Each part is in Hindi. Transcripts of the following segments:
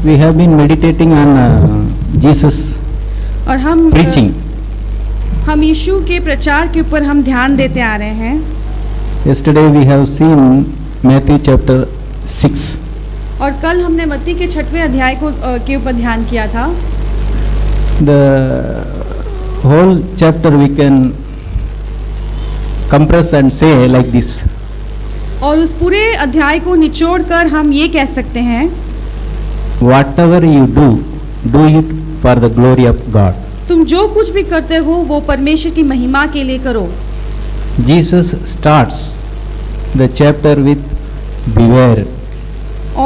we have been meditating on Jesus और हम preaching. हम यीशु के प्रचार के ऊपर हम ध्यान देते आ रहे हैं. Yesterday we have seen Matthew chapter 6. और कल हमने मत्ती के 6वें अध्याय के ऊपर ध्यान किया था. The whole chapter we can compress and say like this. और उस पूरे अध्याय को निचोड़ कर हम ये कह सकते हैं, Whatever you do, do it for the glory of God. तुम जो कुछ भी करते हो वो परमेश्वर की महिमा के लिए करो. Jesus starts the chapter with beware.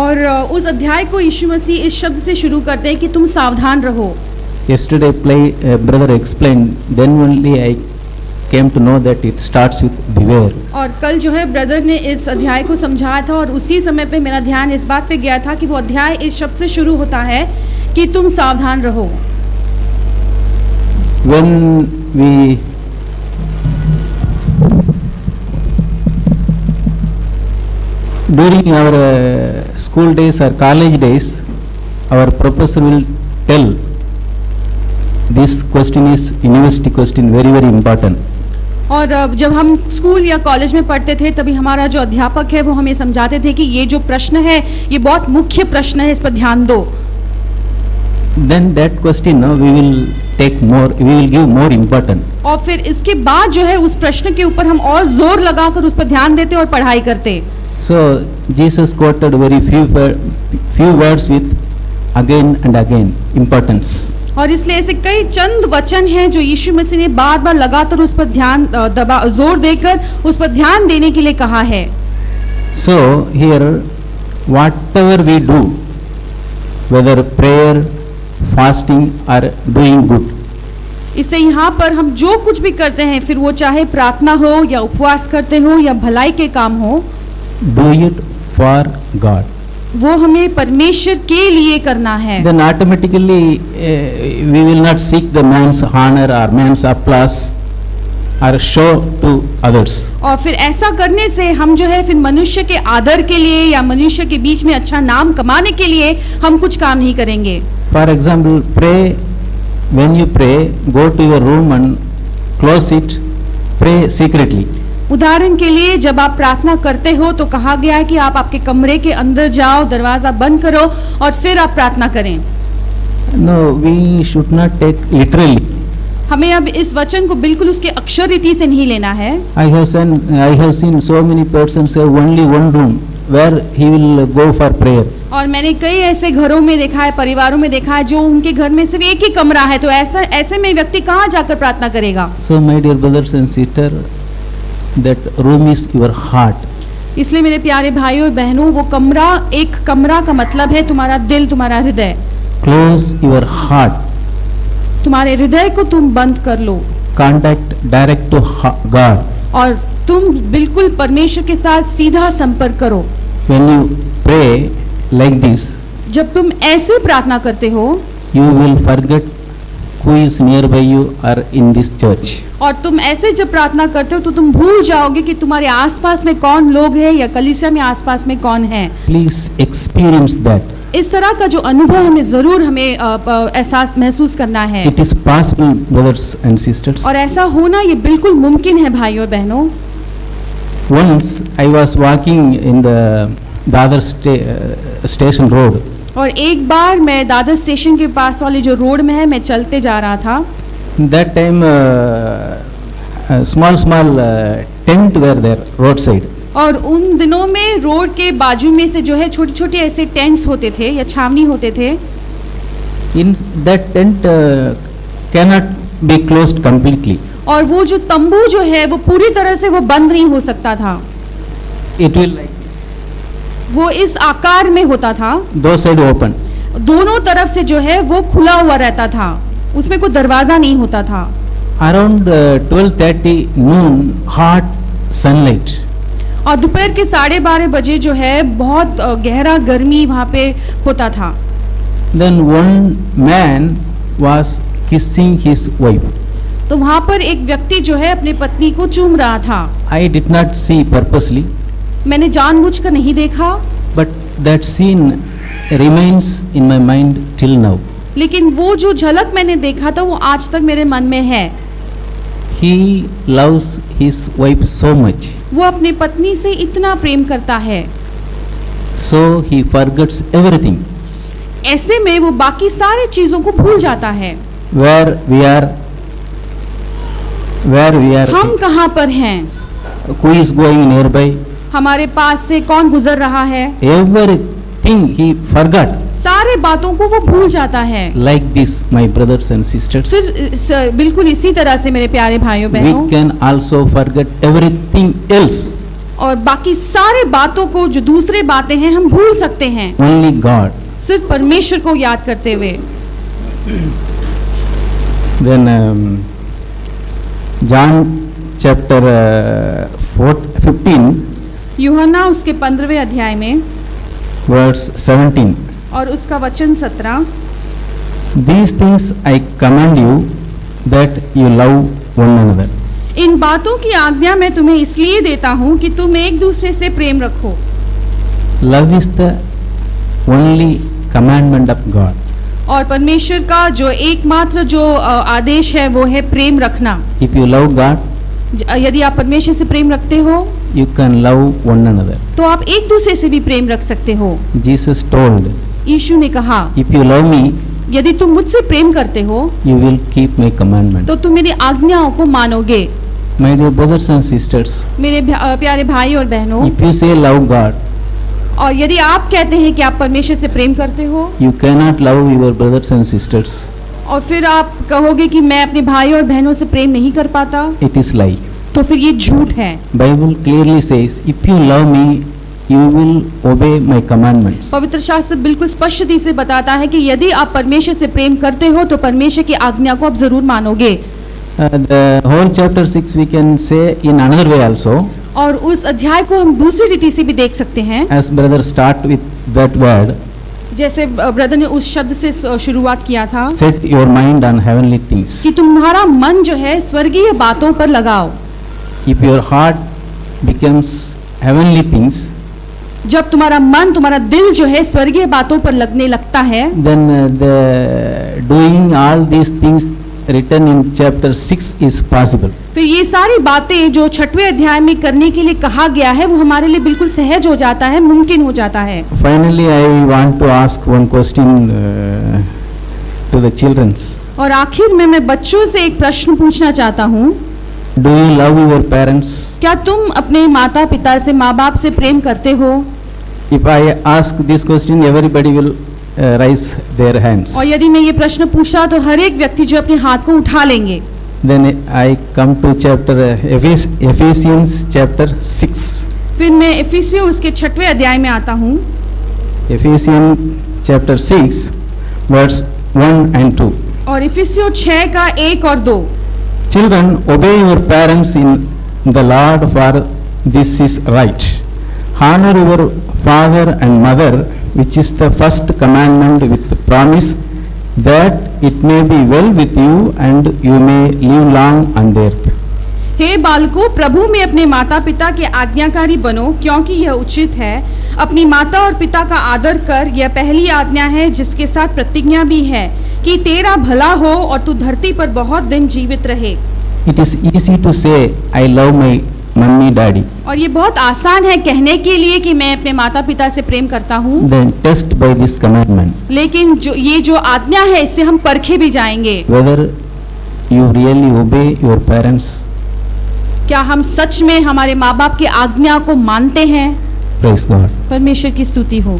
और उस अध्याय को यीशु मसीह इस शब्द से शुरू करते हैं कि तुम सावधान रहो. Yesterday brother explained, then only I came to know that it starts with beware. और कल जो है ब्रदर ने इस अध्याय को समझाया था और उसी समय पे मेरा ध्यान इस बात पे गया था कि वो अध्याय इस शब्द से शुरू होता है कि तुम सावधान रहो. When we during our school days or college days, our professor will tell this question is university question, very very important. और जब हम स्कूल या कॉलेज में पढ़ते थे तभी हमारा जो अध्यापक है वो हमें समझाते थे कि ये जो प्रश्न है ये बहुत मुख्य प्रश्न है, इस पर ध्यान दो. Then that question we will take more, we will give more important. और फिर इसके बाद जो है उस प्रश्न के ऊपर हम और जोर लगाकर उस पर ध्यान देते और पढ़ाई करते. So Jesus quoted very few words with again and again importance. और इसलिए ऐसे कई चंद वचन हैं जो यीशु मसीह ने बार बार लगातार उस पर ध्यान जोर देकर उस पर ध्यान देने के लिए कहा है. So here whatever we do, whether prayer, fasting or doing good, इससे यहाँ पर हम जो कुछ भी करते हैं, फिर वो चाहे प्रार्थना हो या उपवास करते हो या भलाई के काम हो, do it for God. वो हमें परमेश्वर के लिए करना है. Then automatically we will not seek the man's honor or man's applause or show to others. और फिर ऐसा करने से हम जो है फिर मनुष्य के आदर के लिए या मनुष्य के बीच में अच्छा नाम कमाने के लिए हम कुछ काम नहीं करेंगे. For example, pray, when you pray, go to your room and close it, pray secretly. उदाहरण के लिए जब आप प्रार्थना करते हो तो कहा गया है कि आप आपके कमरे के अंदर जाओ, दरवाजा बंद करो और फिर आप प्रार्थना करें. No, we should not take literally. हमें अब इस वचन को बिल्कुल उसके अक्षर रीति से नहीं लेना है. I have seen so many persons have only one room where he will go for prayer. और मैंने कई ऐसे घरों में देखा है, परिवारों में देखा है जो उनके घर में सिर्फ एक ही कमरा है, तो ऐसे में व्यक्ति कहाँ जाकर प्रार्थना करेगा. So my dear brothers and sisters, that room is your heart. इसलिए मेरे प्यारे भाई और बहनों, वो कमरा, एक कमरा का मतलब है तुम्हारा दिल, तुम्हारा हृदय. Close your heart. तुम्हारे हृदय को तुम बंद कर लो. Contact direct to God. और तुम बिल्कुल परमेश्वर के साथ सीधा संपर्क करो. When you pray like this, जब तुम ऐसे प्रार्थना करते हो, you will forget who is nearby you or in this church. और तुम ऐसे जब प्रार्थना करते हो तो तुम भूल जाओगे कि तुम्हारे आसपास में कौन लोग हैं या कलीसिया में आसपास में कौन है. Please experience that. इस तरह का जो अनुभव हमें जरूर हमें एहसास महसूस करना है. It is possible, brothers and sisters. और ऐसा होना ये बिल्कुल मुमकिन है भाई और बहनों. Once I was walking in the Dadar station road. और एक बार मैं दादर स्टेशन के पास वाले जो रोड में है मैं चलते जा रहा था. That time small tent were there roadside. और उन दिनों में रोड के बाजू में से जो है छोटे छोटे ऐसे टेंट्स होते थे या छावनी होते थे. In that tent cannot be closed completely. और वो जो तंबू जो है वो पूरी तरह से वो बंद नहीं हो सकता था. It will like वो इस आकार में होता था. दो साइड ओपन. दोनों तरफ से जो है वो खुला हुआ रहता था, उसमें कोई दरवाजा नहीं होता था. Around 12:30 noon, hot sunlight. और दोपहर के 12:30 बजे जो है बहुत गहरा गर्मी वहाँ पे होता था. Then one man was kissing his wife. तो वहाँ पर एक व्यक्ति जो है अपनी पत्नी को चूम रहा था. I did not see purposely. मैंने जानबूझकर नहीं देखा. But that scene remains in my mind till now. लेकिन वो जो झलक मैंने देखा था वो आज तक मेरे मन में है। He loves his wife so much, वो अपनी पत्नी से इतना प्रेम करता है, so he forgets everything. ऐसे में वो बाकी सारी चीजों को भूल जाता है। Where we are, हम कहाँ पर हैं, who is going nearby, हमारे पास से कौन गुजर रहा है, everything he forgot. सारे बातों को वो भूल जाता है। Like this, my brothers and sisters, बिल्कुल इसी तरह से मेरे प्यारे भाइयों we बहनों, can also forget everything else. और बाकी सारे बातों को जो दूसरे बातें हैं हम भूल सकते हैं, Only God. सिर्फ परमेश्वर को याद करते हुए। Then John chapter 15 यूहन्ना उसके 15वें अध्याय में verse 17. और उसका वचन 17, These things I command you that you love one another. इन बातों की आज्ञा मैं तुम्हें इसलिए देता हूँ कि तुम एक दूसरे से प्रेम रखो। Love is the only commandment of God. और परमेश्वर का जो एकमात्र जो आदेश है वो है प्रेम रखना। If you love God, यदि आप परमेश्वर से प्रेम रखते हो you can love one another. तो आप एक दूसरे से भी प्रेम रख सकते हो। Jesus told, यीशु ने कहा, If you love me, यदि तुम मुझसे प्रेम करते हो you will keep my commandment. तो तुम मेरी आज्ञाओं को मानोगे। My dear brothers and sisters, मेरे प्यारे भाई और बहनों, if you say love God, और यदि आप कहते हैं कि आप परमेश्वर से प्रेम करते हो you cannot love your brothers and sisters. और फिर आप कहोगे कि मैं अपने भाई और बहनों से प्रेम नहीं कर पाता, It is lie. तो फिर ये झूठ है। Bible clearly says, if you love me, you will obey my commandments. पवित्र शास्त्र बिल्कुल स्पष्टता से बताता है कि यदि आप परमेश्वर से प्रेम करते हो तो परमेश्वर की आज्ञा को आप जरूर मानोगे। The whole chapter 6 we can say in another way also. और उस अध्याय को हम दूसरी रीति से भी देख सकते हैं। As brother start with that word, जैसे ब्रदर ने उस शब्द से शुरुआत किया था, set your mind on heavenly things. कि तुम्हारा मन जो है स्वर्गीय बातों पर लगाओ। If your heart becomes heavenly things, जब तुम्हारा मन, तुम्हारा दिल जो है स्वर्गीय बातों पर लगने लगता है, then the doing all these things written in chapter 6 is possible. फिर ये सारी बातें जो 6वें अध्याय में करने के लिए कहा गया है वो हमारे लिए बिल्कुल सहज हो जाता है, मुमकिन हो जाता है। Finally, I want to ask one question to the children. और आखिर में मैं बच्चों से एक प्रश्न पूछना चाहता हूँ। Do you love your parents? क्या तुम अपने माता पिता से, माँ बाप से प्रेम करते हो? If I ask this question, everybody will raise their hands. और यदि मैं ये प्रश्न पूछा तो हर एक व्यक्ति जो अपने हाथ को उठा लेंगे। Then I come to chapter Ephesians chapter 6. फिर मैं इफिसियों उसके 6वें अध्याय में आता हूँ। Ephesians chapter 6 verse 1 and 2. और इफिसियों 6 का 1 और 2। Children, obey your parents in the Lord, for this is right. Honor your father and mother, which is the first commandment with the promise that it may be well with you and you may live long on the earth. हे बालकों, प्रभु में अपने माता पिता के आज्ञाकारी बनो, क्योंकि यह उचित है। अपनी माता और पिता का आदर कर, यह पहली आज्ञा है जिसके साथ प्रतिज्ञा भी है कि तेरा भला हो और तू धरती पर बहुत दिन जीवित रहे। It is easy to say I love my mummy daddy. और ये बहुत आसान है कहने के लिए कि मैं अपने माता पिता से प्रेम करता हूँ। Then test by this commandment. लेकिन जो आज्ञा है इससे हम परखे भी जाएंगे। Whether you really obey your parents. क्या हम सच में हमारे माँ बाप की आज्ञा को मानते हैं? Praise God. परमेश्वर की स्तुति हो।